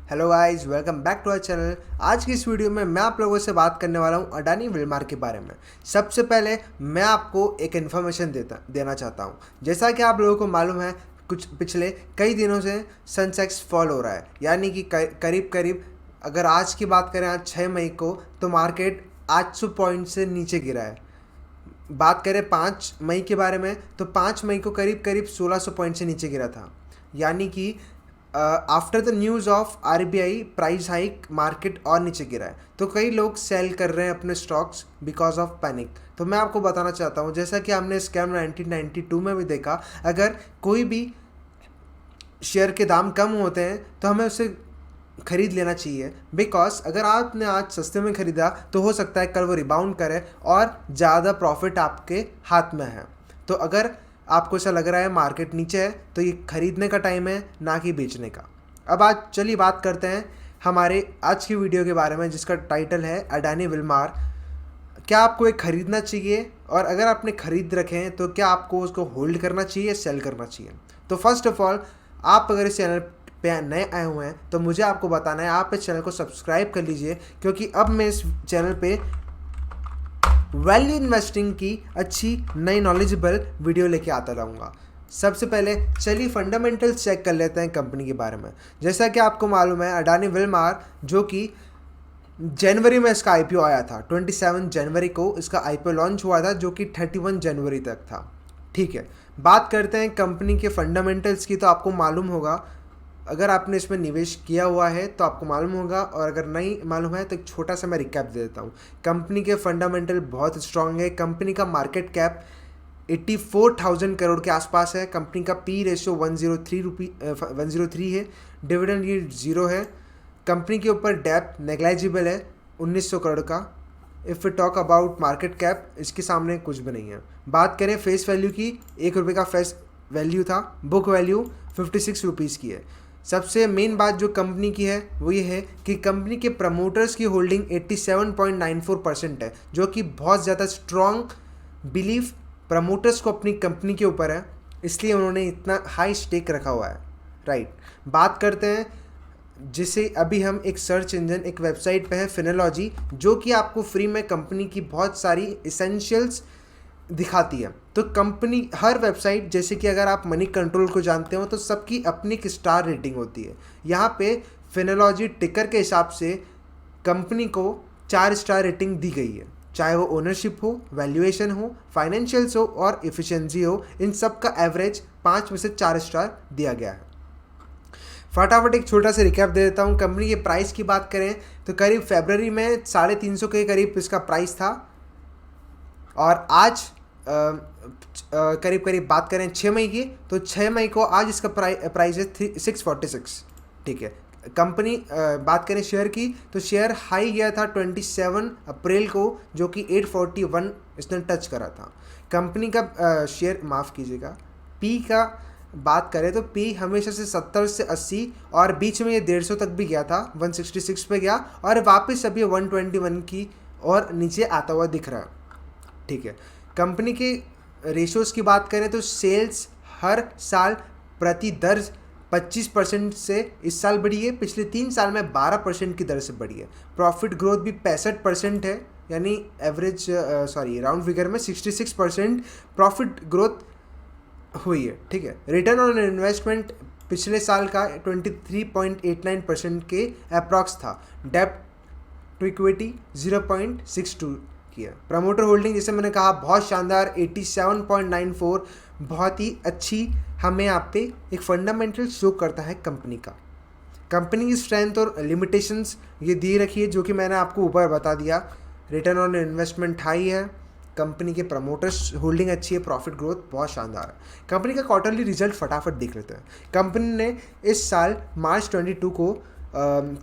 Hello guys, welcome back to our channel. आज की इस वीडियो में मैं आप लोगों से बात करने वाला हूं अडानी विलमार के बारे में। सबसे पहले मैं आपको एक इन्फॉर्मेशन देना चाहता हूं। जैसा कि आप लोगों को मालूम है, कुछ पिछले कई दिनों से सेंसेक्स फॉल हो रहा है, यानी कि करीब करीब अगर आज की बात करें, आज 6 मई को, तो मार्केट 800 पॉइंट से नीचे गिरा है। बात करें 5 मई के बारे में, तो 5 मई को करीब करीब 1600 पॉइंट से नीचे गिरा था। यानी कि after the news of RBI price hike market और नीचे गिरा है। तो कई लोग सेल कर रहे हैं अपने स्टॉक्स बिकॉज ऑफ पैनिक। तो मैं आपको बताना चाहता हूँ, जैसा कि हमने स्कैम 1992 में भी देखा, अगर कोई भी शेयर के दाम कम होते हैं तो हमें उसे खरीद लेना चाहिए। बिकॉज अगर आपने आज सस्ते में ख़रीदा तो हो सकता है कल वो रिबाउंड करे और ज़्यादा प्रॉफिट आपके हाथ में है। तो अगर आपको ऐसा लग रहा है मार्केट नीचे है, तो ये खरीदने का टाइम है, ना कि बेचने का। अब आज चलिए बात करते हैं हमारे आज की वीडियो के बारे में, जिसका टाइटल है अडानी विलमार। क्या आपको एक खरीदना चाहिए, और अगर आपने खरीद रखे हैं तो क्या आपको उसको होल्ड करना चाहिए या सेल करना चाहिए? तो फर्स्ट ऑफ ऑल, आप अगर इस चैनल पे नए आए हुए हैं तो मुझे आपको बताना है, आप इस चैनल को सब्सक्राइब कर लीजिए, क्योंकि अब मैं इस चैनल पे वैल्यू इन्वेस्टिंग की अच्छी नई नॉलेजेबल वीडियो लेके आता रहूँगा। सबसे पहले चलिए फंडामेंटल्स चेक कर लेते हैं कंपनी के बारे में। जैसा कि आपको मालूम है, अडानी विलमार, जो कि जनवरी में इसका आईपीओ आया था, 27 जनवरी को इसका आईपीओ लॉन्च हुआ था, जो कि 31 जनवरी तक था। ठीक है, बात करते हैं कंपनी के फंडामेंटल्स की। तो आपको मालूम होगा, अगर आपने इसमें निवेश किया हुआ है तो आपको मालूम होगा, और अगर नहीं मालूम है तो एक छोटा सा मैं रिकैप दे देता हूँ। कंपनी के फंडामेंटल बहुत स्ट्रांग है। कंपनी का मार्केट कैप 84,000 करोड़ के आसपास है। कंपनी का पी रेशियो 103 है। डिविडेंड यील्ड 0 है। कंपनी के ऊपर डेब्ट नेग्लिजिबल है 1900 करोड़ का। If you talk about market cap, इसके सामने कुछ भी नहीं है। बात करें फेस वैल्यू की, ₹1 का फेस वैल्यू था। बुक वैल्यू 56 रुपीज़ की है। सबसे मेन बात जो कंपनी की है वो ये है कि कंपनी के प्रमोटर्स की होल्डिंग 87.94% है, जो कि बहुत ज़्यादा स्ट्रॉन्ग बिलीफ प्रमोटर्स को अपनी कंपनी के ऊपर है, इसलिए उन्होंने इतना हाई स्टेक रखा हुआ है। राइट, बात करते हैं जिसे अभी हम एक सर्च इंजन, एक वेबसाइट पे है फिनोलॉजी, जो कि आपको फ्री में कंपनी की बहुत सारी इसेंशियल्स दिखाती है। तो कंपनी हर वेबसाइट, जैसे कि अगर आप मनी कंट्रोल को जानते हो, तो सबकी अपनी एक स्टार रेटिंग होती है। यहाँ पे फिनोलॉजी टिकर के हिसाब से कंपनी को 4 स्टार रेटिंग दी गई है, चाहे वो ओनरशिप हो, वैल्यूएशन हो, फाइनेंशियल्स हो और इफ़िशिएंसी हो। इन सब का एवरेज 5 में से 4 स्टार दिया गया है। फटाफट एक छोटा सा रिकैप दे देता हूँ। कंपनी के प्राइस की बात करें तो करीब फरवरी में 350 के करीब इसका प्राइस था, और आज करीब करीब बात करें 6 मई की, तो 6 मई को आज इसका प्राइस है 646। ठीक है, कंपनी बात करें शेयर की, तो शेयर हाई गया था 27 अप्रैल को, जो कि 841 इसने टच करा था। कंपनी का शेयर, माफ़ कीजिएगा, पी का बात करें तो पी हमेशा से 70 से 80, और बीच में ये 150 तक भी गया था, 166 पे गया, और वापस अभी 121 की और नीचे आता हुआ दिख रहा है। ठीक है, कंपनी के रेशियोज़ की बात करें तो सेल्स हर साल प्रति दर 25% से इस साल बढ़ी है। पिछले 3 साल में 12% की दर से बढ़ी है। प्रॉफिट ग्रोथ भी 65% है, यानी एवरेज राउंड फिगर में 66% प्रॉफिट ग्रोथ हुई है। ठीक है, रिटर्न ऑन इन्वेस्टमेंट पिछले साल का 23.89% के अप्रॉक्स था। डेब्ट टू इक्विटी 0.62 की है। प्रमोटर होल्डिंग, जैसे मैंने कहा, बहुत शानदार 87.94, बहुत ही अच्छी हमें यहाँ पे एक फंडामेंटल शो करता है कंपनी का। कंपनी की स्ट्रेंथ और लिमिटेशंस ये दी रखी है, जो कि मैंने आपको ऊपर बता दिया। रिटर्न ऑन इन्वेस्टमेंट हाई है, कंपनी के प्रमोटर्स होल्डिंग अच्छी है, प्रॉफिट ग्रोथ बहुत शानदार है। कंपनी का क्वार्टरली रिजल्ट फटाफट देख लेते हैं। कंपनी ने इस साल मार्च 22 को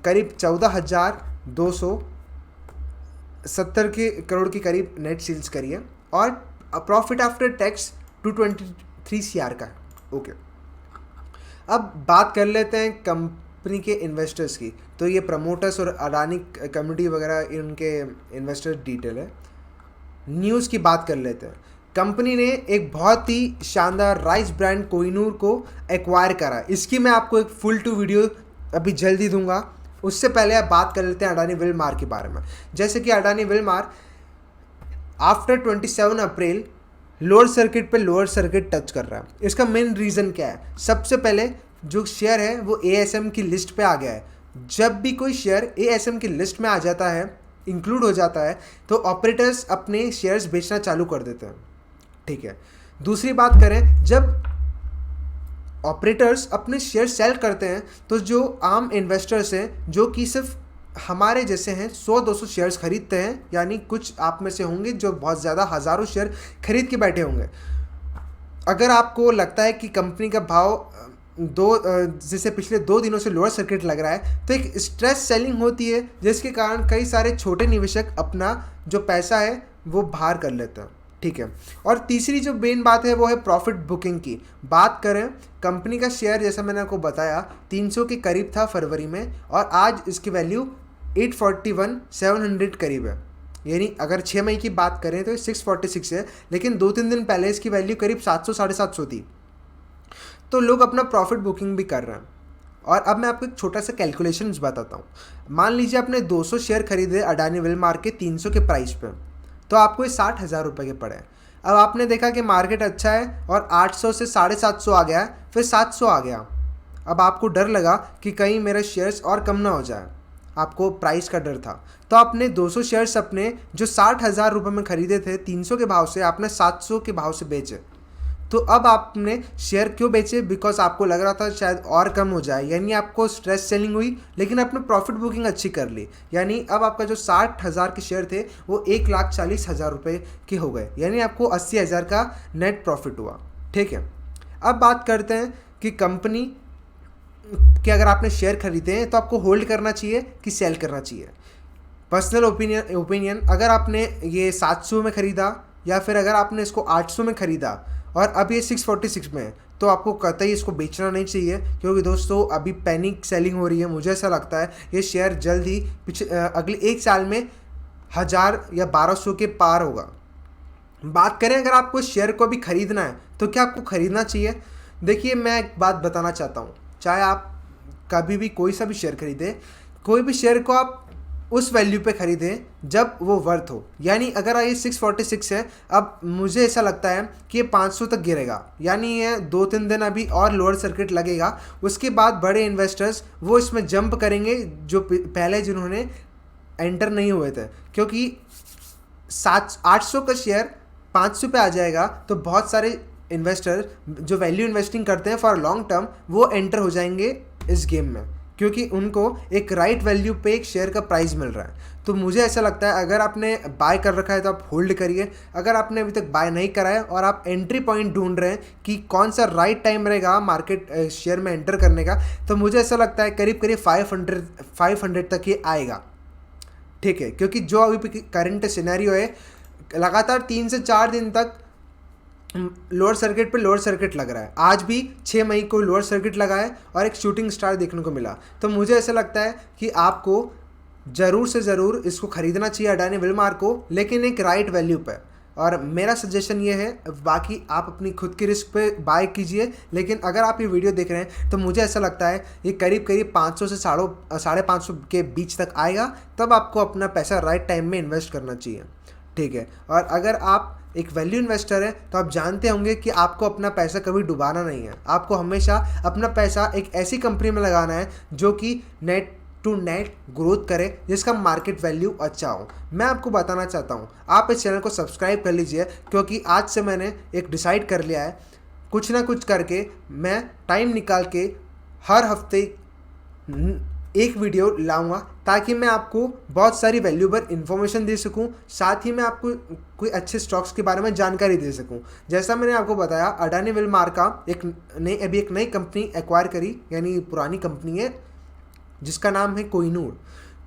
करीब 14,270 करोड़ के करीब नेट सेल्स करी है, और प्रॉफिट आफ्टर टैक्स 223 CR का है। ओके, अब बात कर लेते हैं कंपनी के इन्वेस्टर्स की। तो ये प्रमोटर्स और अडानी कम्युनिटी वगैरह इनके इन्वेस्टर डिटेल है। न्यूज़ की बात कर लेते हैं। कंपनी ने एक बहुत ही शानदार राइस ब्रांड कोहिनूर को एक्वायर करा। इसकी मैं आपको एक फुल टू वीडियो अभी जल्दी दूंगा। उससे पहले आप बात कर लेते हैं अडानी विलमार के बारे में। जैसे कि अडानी विलमार आफ्टर 27 अप्रैल लोअर सर्किट पे लोअर सर्किट टच कर रहा है। इसका मेन रीज़न क्या है? सबसे पहले जो शेयर है वो एएसएम की लिस्ट पे आ गया है। जब भी कोई शेयर एएसएम की लिस्ट में आ जाता है, इंक्लूड हो जाता है, तो ऑपरेटर्स अपने शेयर्स बेचना चालू कर देते हैं। ठीक है। दूसरी बात करें, जब ऑपरेटर्स अपने शेयर सेल करते हैं तो जो आम इन्वेस्टर्स हैं जो कि सिर्फ हमारे जैसे हैं 100-200 शेयर्स खरीदते हैं, यानी कुछ आप में से होंगे जो बहुत ज़्यादा हज़ारों शेयर खरीद के बैठे होंगे। अगर आपको लगता है कि कंपनी का भाव जैसे पिछले 2 दिनों से लोअर सर्किट लग रहा है, तो एक स्ट्रेस सेलिंग होती है जिसके कारण कई सारे छोटे निवेशक अपना जो पैसा है वो बाहर कर लेते हैं। ठीक है। और तीसरी जो मेन बात है वो है प्रॉफिट बुकिंग की। बात करें, कंपनी का शेयर जैसा मैंने आपको बताया 300 के करीब था फरवरी में, और आज इसकी वैल्यू 841 700 करीब है। यानी अगर 6 मई की बात करें तो 646 है, लेकिन 2-3 दिन पहले इसकी वैल्यू करीब 700-750 थी। तो लोग अपना प्रॉफिट बुकिंग भी कर रहे हैं। और अब मैं आपको एक छोटा सा कैलकुलेशन बताता हूँ। मान लीजिए आपने 200 शेयर खरीदे अडानी विलमार के 300 के प्राइस पे, तो आपको ये 60,000 रुपये के पड़े। अब आपने देखा कि मार्केट अच्छा है और 800 से 750 आ गया, फिर 700 आ गया। अब आपको डर लगा कि कहीं मेरे शेयर्स और कम ना हो जाए, आपको प्राइस का डर था, तो आपने 200 शेयर्स अपने जो 60,000 रुपये में खरीदे थे 300 के भाव से, आपने 700 के भाव से बेचे। तो अब आपने शेयर क्यों बेचे? बिकॉज आपको लग रहा था शायद और कम हो जाए, यानी आपको स्ट्रेस सेलिंग हुई, लेकिन आपने प्रॉफिट बुकिंग अच्छी कर ली। यानी अब आपका जो 60,000 के शेयर थे वो 1,40,000 रुपये के हो गए, यानी आपको 80,000 का नेट प्रॉफिट हुआ। ठीक है। अब बात करते हैं कि कंपनी कि अगर आपने शेयर खरीदे हैं तो आपको होल्ड करना चाहिए कि सेल करना चाहिए। पर्सनल ओपिनियन, अगर आपने ये 700 में ख़रीदा या फिर अगर आपने इसको 800 में ख़रीदा और अब ये 646 में है, तो आपको कतई इसको बेचना नहीं चाहिए, क्योंकि दोस्तों अभी पैनिक सेलिंग हो रही है। मुझे ऐसा लगता है ये शेयर जल्द ही अगले 1 साल में 1000 या 1200 के पार होगा। बात करें अगर आपको शेयर को भी ख़रीदना है तो क्या आपको ख़रीदना चाहिए? देखिए, मैं एक बात बताना चाहता हूँ, चाहे आप कभी भी कोई सा भी शेयर खरीदें, कोई भी शेयर को आप उस वैल्यू पे ख़रीदें जब वो वर्थ हो। यानी अगर ये 646 है, अब मुझे ऐसा लगता है कि ये 500 तक गिरेगा, यानी ये 2-3 दिन अभी और लोअर सर्किट लगेगा। उसके बाद बड़े इन्वेस्टर्स वो इसमें जंप करेंगे जो पहले जिन्होंने एंटर नहीं हुए थे, क्योंकि 800 का शेयर 500 पे आ जाएगा तो बहुत सारे इन्वेस्टर जो वैल्यू इन्वेस्टिंग करते हैं फॉर लॉन्ग टर्म, वो एंटर हो जाएंगे इस गेम में, क्योंकि उनको एक राइट वैल्यू पे एक शेयर का प्राइस मिल रहा है। तो मुझे ऐसा लगता है अगर आपने बाय कर रखा है तो आप होल्ड करिए। अगर आपने अभी तक बाय नहीं करा है और आप एंट्री पॉइंट ढूंढ रहे हैं कि कौन सा राइट टाइम रहेगा मार्केट शेयर में एंटर करने का, तो मुझे ऐसा लगता है करीब करीब 500 तक ये आएगा। ठीक है, क्योंकि जो अभी करंट सिनेरियो है, लगातार 3 से 4 दिन तक लोअर सर्किट पे लोअर सर्किट लग रहा है। आज भी 6 मई को लोअर सर्किट लगा है और एक शूटिंग स्टार देखने को मिला। तो मुझे ऐसा लगता है कि आपको ज़रूर से ज़रूर इसको ख़रीदना चाहिए अडानी विलमार को, लेकिन एक राइट वैल्यू पे। और मेरा सजेशन ये है, बाकी आप अपनी खुद की रिस्क पे बाय कीजिए, लेकिन अगर आप ये वीडियो देख रहे हैं तो मुझे ऐसा लगता है ये करीब करीब 500 से 550 के बीच तक आएगा, तब आपको अपना पैसा राइट टाइम में इन्वेस्ट करना चाहिए। ठीक है। और अगर आप एक वैल्यू इन्वेस्टर है तो आप जानते होंगे कि आपको अपना पैसा कभी डुबाना नहीं है। आपको हमेशा अपना पैसा एक ऐसी कंपनी में लगाना है जो कि नेट टू नेट ग्रोथ करे, जिसका मार्केट वैल्यू अच्छा हो। मैं आपको बताना चाहता हूँ, आप इस चैनल को सब्सक्राइब कर लीजिए, क्योंकि आज से मैंने एक डिसाइड कर लिया है, कुछ ना कुछ करके मैं टाइम निकाल के हर हफ्ते एक वीडियो लाऊंगा, ताकि मैं आपको बहुत सारी वैल्यूबल इन्फॉर्मेशन दे सकूं, साथ ही मैं आपको कोई अच्छे स्टॉक्स के बारे में जानकारी दे सकूं। जैसा मैंने आपको बताया, अडानी विलमार का अभी एक नई कंपनी एक्वायर करी, यानी पुरानी कंपनी है जिसका नाम है कोहिनूर।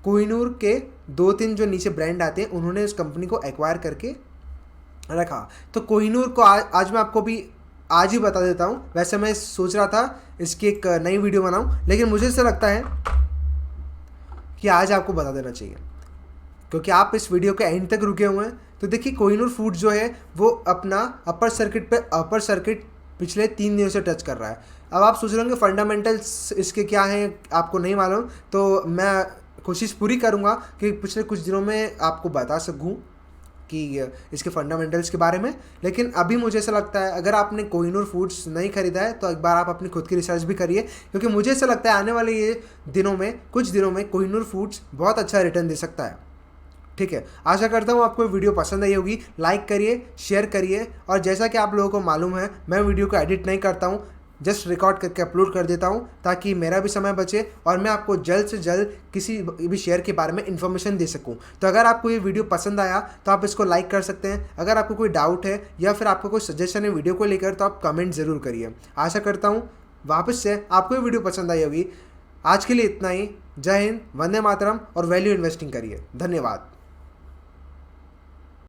कोहिनूर के 2-3 जो नीचे ब्रांड आते हैं, उन्होंने उस कंपनी को एक्वायर करके रखा। तो कोहिनूर को आज मैं आपको भी आज ही बता देता हूँ। वैसे मैं सोच रहा था इसकी एक नई वीडियो बनाऊँ, लेकिन मुझे ऐसा लगता है कि आज आपको बता देना चाहिए, क्योंकि आप इस वीडियो के एंड तक रुके हुए हैं। तो देखिए, कोहिनूर फूड जो है वो अपना अपर सर्किट पिछले 3 दिनों से टच कर रहा है। अब आप सोच रहे होंगे फंडामेंटल्स इसके क्या हैं, आपको नहीं मालूम, तो मैं कोशिश पूरी करूँगा कि पिछले कुछ दिनों में आपको बता सकूँ कि इसके फंडामेंटल्स के बारे में। लेकिन अभी मुझे ऐसा लगता है अगर आपने कोहिनूर फूड्स नहीं खरीदा है तो एक बार आप अपनी खुद की रिसर्च भी करिए, क्योंकि मुझे ऐसा लगता है आने वाले ये दिनों में, कुछ दिनों में कोहिनूर फूड्स बहुत अच्छा रिटर्न दे सकता है। ठीक है, आशा करता हूँ आपको वीडियो पसंद आई होगी। लाइक करिए, शेयर करिए, और जैसा कि आप लोगों को मालूम है मैं वीडियो को एडिट नहीं करता हूँ, जस्ट रिकॉर्ड करके अपलोड कर देता हूँ ताकि मेरा भी समय बचे और मैं आपको जल्द से जल्द किसी भी शेयर के बारे में इन्फॉर्मेशन दे सकूँ। तो अगर आपको ये वीडियो पसंद आया तो आप इसको लाइक कर सकते हैं। अगर आपको कोई डाउट है या फिर आपको कोई सजेशन है वीडियो को लेकर तो आप कमेंट ज़रूर करिए। आशा करता हूँ वापस से आपको ये वीडियो पसंद आई होगी। आज के लिए इतना ही। जय हिंद, वंदे मातरम, और वैल्यू इन्वेस्टिंग करिए। धन्यवाद।